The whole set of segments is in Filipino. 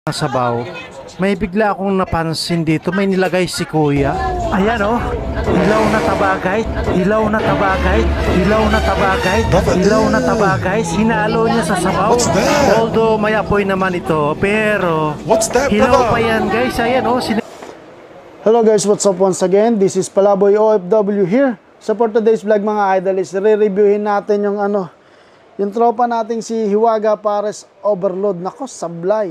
Sabaw, may bigla akong napansin dito, may nilagay si kuya. Ayan oh, hilaw na taba guys, hilaw na taba guys, hilaw na taba guys, hilaw na taba guys, hinalo niya sa sabaw. Although may apoy naman ito, pero hilaw pa yan guys, ayan oh. Hello guys, what's up once again? This is Palaboy OFW here. So for today's vlog mga idol is re-reviewin natin yung tropa nating si Hiwaga Pares Overload. Nako, sablay.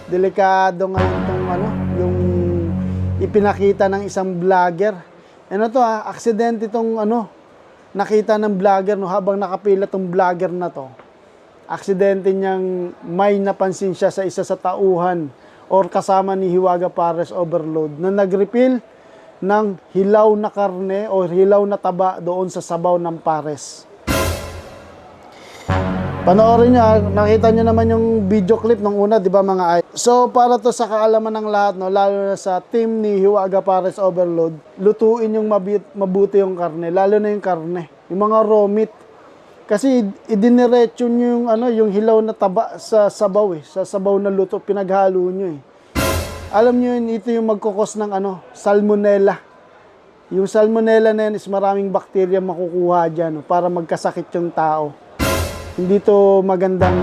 Delikado ngayon yung ipinakita ng isang vlogger. Aksidente nakita ng vlogger habang nakapila tong vlogger na to. Aksidente niyang may napansin siya sa isa sa tauhan or kasama ni Hiwaga Pares Overload na nag-refill ng hilaw na karne o hilaw na taba doon sa sabaw ng pares. Panoorin nyo, nakita nyo naman yung video clip nung una, di ba mga idol? So, para to sa kaalaman ng lahat, lalo na sa team ni Hiwaga Pares Overload, lutuin yung mabuti yung karne, lalo na yung karne, yung mga raw meat. Kasi idiniretso nyo yung hilaw na taba sa sabaw sa sabaw na luto, pinaghalo nyo Alam nyo yun, ito yung magkukos ng salmonella. Yung salmonella na yun is maraming bakterya makukuha dyan para magkasakit yung tao. Hindi to magandang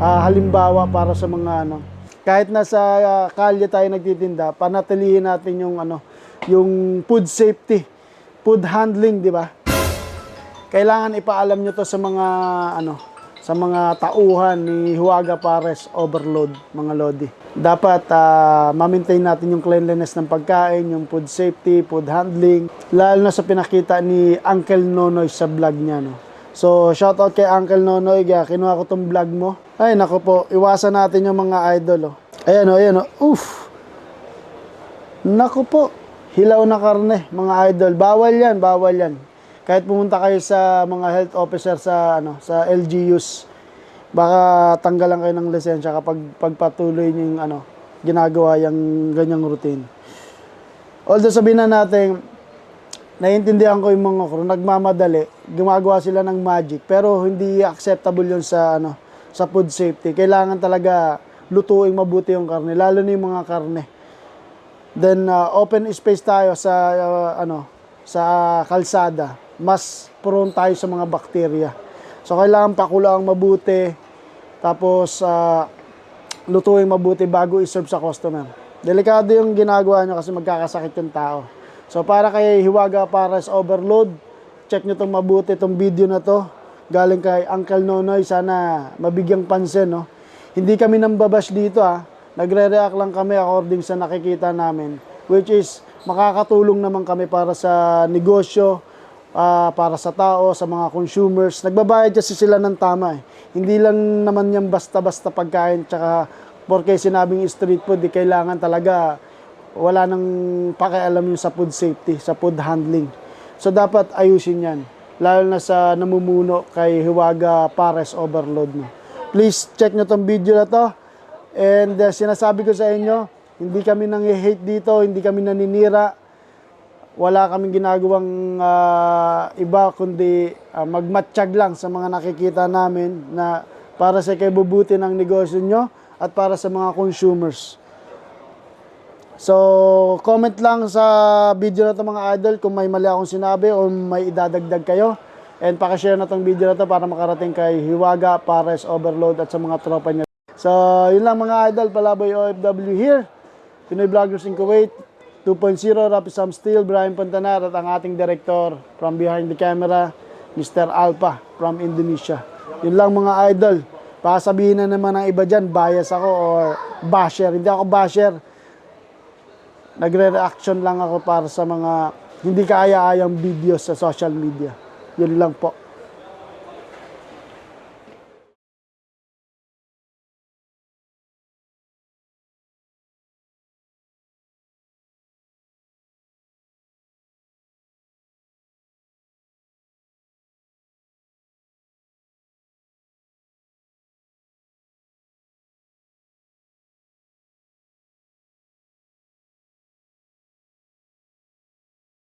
halimbawa para sa mga kahit nasa kalye tayo nagtitinda, panatilihin natin yung food safety, food handling, di ba? Kailangan ipaalam nyo to sa mga tauhan ni Hiwaga Pares Overload, mga lodi. Dapat ma-maintain natin yung cleanliness ng pagkain, yung food safety, food handling, lalo na sa pinakita ni Uncle Nonoy sa vlog niya, So, shout out kay Uncle Nonoy, kinuha ko tong vlog mo. Ay, nako po, iwasan natin yung mga idol, Ayan, Uff. Nako po, hilaw na karne, mga idol. Bawal yan. Kahit pumunta kayo sa mga health officer sa LGUs, baka tanggalan kayo ng lisensya kapag pagpatuloy niyo yung ginagawa yung ganyang routine. Although sabihin na natin, naiintindihan ko yung mga crew, nagmamadali, gumagawa sila ng magic, pero hindi acceptable yun sa food safety. Kailangan talaga lutuing mabuti yung karne, lalo na yung mga karne. Then open space tayo sa kalsada, mas prone tayo sa mga bakterya. So kailangan pakuluang mabuti, tapos lutuing mabuti bago i-serve sa customer. Delikado yung ginagawa nyo kasi magkakasakit yung tao. So para kay Hiwaga Pares Overload, check nyo itong mabuti itong video na to. Galing kay Uncle Nonoy, sana mabigyang pansin. Hindi kami nambabash dito Nagre-react lang kami according sa nakikita namin. Which is makakatulong naman kami para sa negosyo, para sa tao, sa mga consumers. Nagbabayad kasi sila ng tama Hindi lang naman yan basta-basta pagkain. Tsaka porque sinabing street food, kailangan talaga wala nang pakialam yung sa food safety, sa food handling. So dapat ayusin yan. Lalo na sa namumuno kay Hiwaga Pares Overload Please check nyo tong video na to. And sinasabi ko sa inyo, hindi kami nang-hate dito, hindi kami naninira. Wala kaming ginagawang iba kundi magmatsyag lang sa mga nakikita namin na para sa ikabubuti ng negosyo nyo at para sa mga consumers. So, comment lang sa video na ito mga idol kung may mali akong sinabi o may idadagdag kayo. And pakishare na itong video na ito para makarating kay Hiwaga Pares Overload at sa mga tropa niya. So, yun lang mga idol, Palaboy OFW here. Pinoy Vloggers in Kuwait 2.0, Rapi Sam Steel, Brian Pantanar at ang ating director from behind the camera, Mr. Alpha from Indonesia. Yun lang mga idol. Baka sabihin na naman ng iba dyan, bias ako or basher. Hindi ako basher. Nagre-reaction lang ako para sa mga hindi kaaya-ayang videos sa social media. Yun lang po.